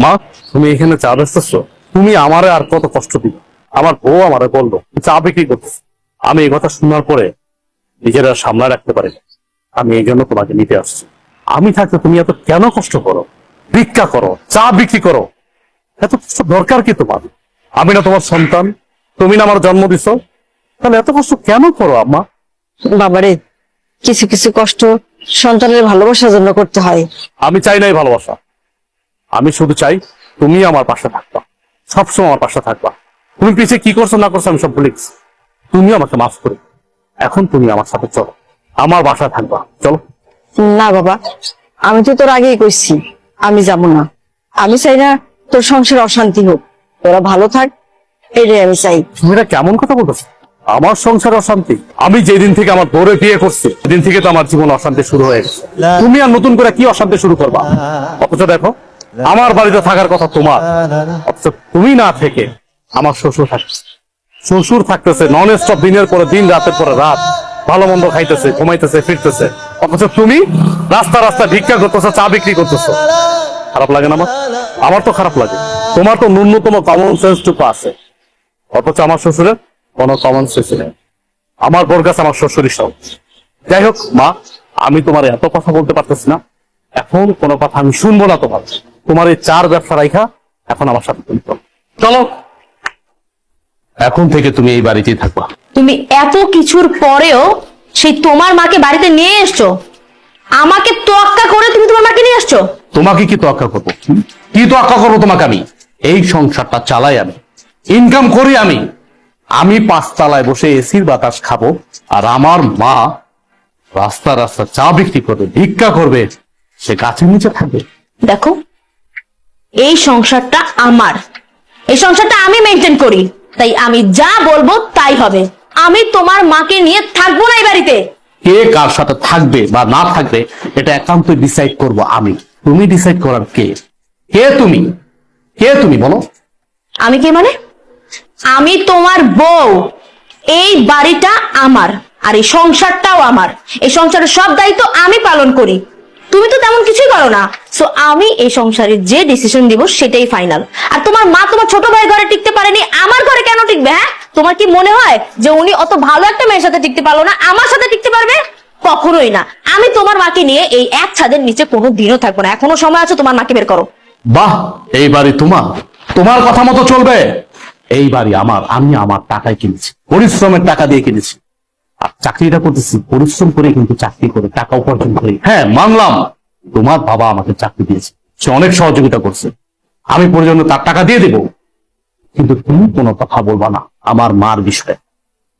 মা, তুমি এখানে চা বেচতেছো? তুমি আমারে আর কত কষ্ট দিবে? আমার বউ আমারে বললো চা বিক্রি করতেছে। আমি এই কথা শোনার পরে নিজেরা সামলায় রাখতে পারি না। আমি এই জন্য তোমাকে নিতে আসছি। আমি থাকতে তুমি এত কেন কষ্ট করো? ভিক্ষা করো, চা বিক্রি করো, এত কষ্ট দরকার কি তোমার? আমি না তোমার সন্তান? তুমি না আমার জন্ম দিছো? তাহলে এত কষ্ট কেন করো আম্মা? বাবারে, কিছু কিছু কষ্ট সন্তানের ভালোবাসার জন্য করতে হয়। আমি চাই নাই ভালোবাসা, আমি শুধু চাই তুমি আমার পাশে থাকবা, সবসময় আমার পাশে থাকবা। তুমি পিছিয়ে কি করছো না করছো আমি সব ভুলে গেছি। তুমি আমাকে মাফ করে এখন তুমি আমার সাথে চলো, আমার বাসায় থাকবা, চলো। না বাবা, আমি তো তোর আগেই কইছি আমি যাব না। আমি চাই না তোর সংসার অশান্তি হোক, তোরা ভালো থাক, এটাই আমি চাই। তুমি এটা কেমন কথা বলতেছো? আমার সংসার অশান্তি? আমি যেদিন থেকে আমার বউরে বিয়ে করছি সেদিন থেকে তো আমার জীবন অশান্তি শুরু হয়ে গেছে। তুমি আর নতুন করে কি অশান্তি শুরু করবা? অথচ দেখো, আমার বাড়িতে থাকার কথা তোমার, অথচ তুমি না থেকে আমার শ্বশুর থাকছে। শ্বশুর থাকতেছে নন স্টপ, দিনের পরে দিন, রাতের পরে রাত, ভালো মন্দ খাইতেছে, ঘুমাইতেছে, ফিরতেছে। অথচ তুমি রাস্তা রাস্তা ভিক্ষা করতেছো, চা বিক্রি করতেছো। খারাপ লাগে না আমার? আমার তো খারাপ লাগে। তোমার তো ন্যূনতম কমন সেন্স টুকু আছে, অথচ আমার শ্বশুরের কোনো কমন সেন্স নেই। আমার বোর কাছে আমার শ্বশুরই সব। যাই হোক মা, আমি তোমার এত কথা বলতে পারতেছি না, এখন কোনো কথা আমি শুনবো না তোমার। তোমার এই চার ব্যবসা রাইখা এখন আমার সাথে তুমি চলো। চলো, এখন থেকে তুমি এই বাড়িতেই থাকবা। তুমি এত কিছুর পরেও সেই তোমার মাকে বাড়িতে নিয়ে এসছো, আমাকে তোয়াক্কা করে তুমি তোমার মাকে নিয়ে আসছো। তোমাকে কি তোয়াক্কা করবো? কি তোয়াক্কা করবো তোমাকে? আমি এই সংসারটা চালাই, আমি ইনকাম করি, আমি পাঁচতলায় বসে এসির বাতাস খাবো, আর আমার মা রাস্তা রাস্তা চা বিক্রি করবে, ভিক্ষা করবে, সে গাছের নিচে থাকবে। দেখো, এই সংসারটা আমার, এই সংসারটা আমি মেনটেন করি, তাই আমি যা বলবো তাই হবে। আমি তোমার মাকে নিয়ে থাকবো না এই বাড়িতে। কে কার সাথে থাকবে বা না থাকবে এটা একান্তই ডিসাইড করব আমি। তুমি ডিসাইড করার কে? কে তুমি? কে তুমি বলো? আমি কে মানে? আমি তোমার বউ। এই বাড়িটা আমার, আর এই সংসারটাও আমার। এই সংসারের সব দায়িত্ব আমি পালন করি, তুমি তো তেমন কিছুই করো না। সো আমি এই সংসারে যে ডিসিশন দিব সেটাই ফাইনাল। আর তোমার মা তোমার ছোট ভাই ঘরে টিকতে পারেনি, আমার ঘরে কেন টিকবে? হ্যাঁ, তোমার কি মনে হয় যে উনি অত ভালো একটা মেয়ের সাথে টিকতে পারলো না, আমার সাথে টিকতে পারবে? কখনোই না। আমি তোমার মাকে নিয়ে এই এক ছাদের নিচে কোনো দিনও থাকবো না। এখনো সময় আছে, তোমার মাকে বের করো। বাহ, এই বাড়ি তোমার, তোমার কথা মতো চলবে। এই বাড়ি আমার, আমি আমার টাকায় কিনেছি, পরিশ্রমের টাকা দিয়ে কিনেছি। আর চাকরিটা করতেছি পরিশ্রম করে, কিন্তু চাকরি করে টাকা উপার্জন করি। হ্যাঁ মানলাম, তোমার বাবা আমাকে চাকরি দিয়েছে, সে অনেক সহযোগিতা করছে, আমি প্রয়োজনে তার টাকা দিয়ে দেব। কিন্তু তুমি কোনো কথা বলবা না আমার মার বিষয়ে।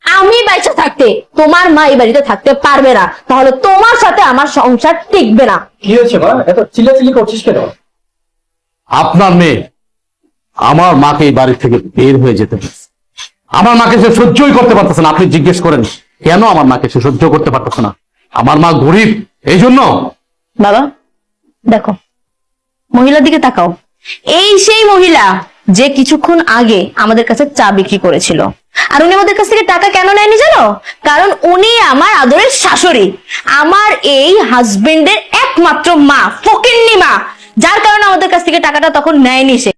আমি বাইচা থাকতে তোমার মা এই বাড়িতে থাকতে পারবে না, তাহলে তোমার সাথে আমার সংসার টিকবে না। কি হয়েছে মা, এত চিল্লাচিল্লি করছিস কেন? আপনার মেয়ে আমার মাকে এই বাড়ি থেকে বের হয়ে যেতে হয়েছে। আমার মাকে সে সহ্যই করতে পারতেছে না। আপনি জিজ্ঞেস করেন কেন আমার মাকে সে সহ্য করতে পারতেছে না? আমার মা গরিব, এই জন্য। বাবা দেখো, মহিলার দিকে তাকাও। এই সেই মহিলা যে কিছুক্ষণ আগে আমাদের কাছে চা বিক্রি করেছিল। আর উনি আমাদের কাছ থেকে টাকা কেন নেয়নি জানো? কারণ উনি আমার আদরের শাশুড়ি, আমার এই হাজবেন্ডের একমাত্র মা, ফকিন্নি মা, যার কারণে আমাদের কাছ থেকে টাকাটা তখন নেয়নি সে।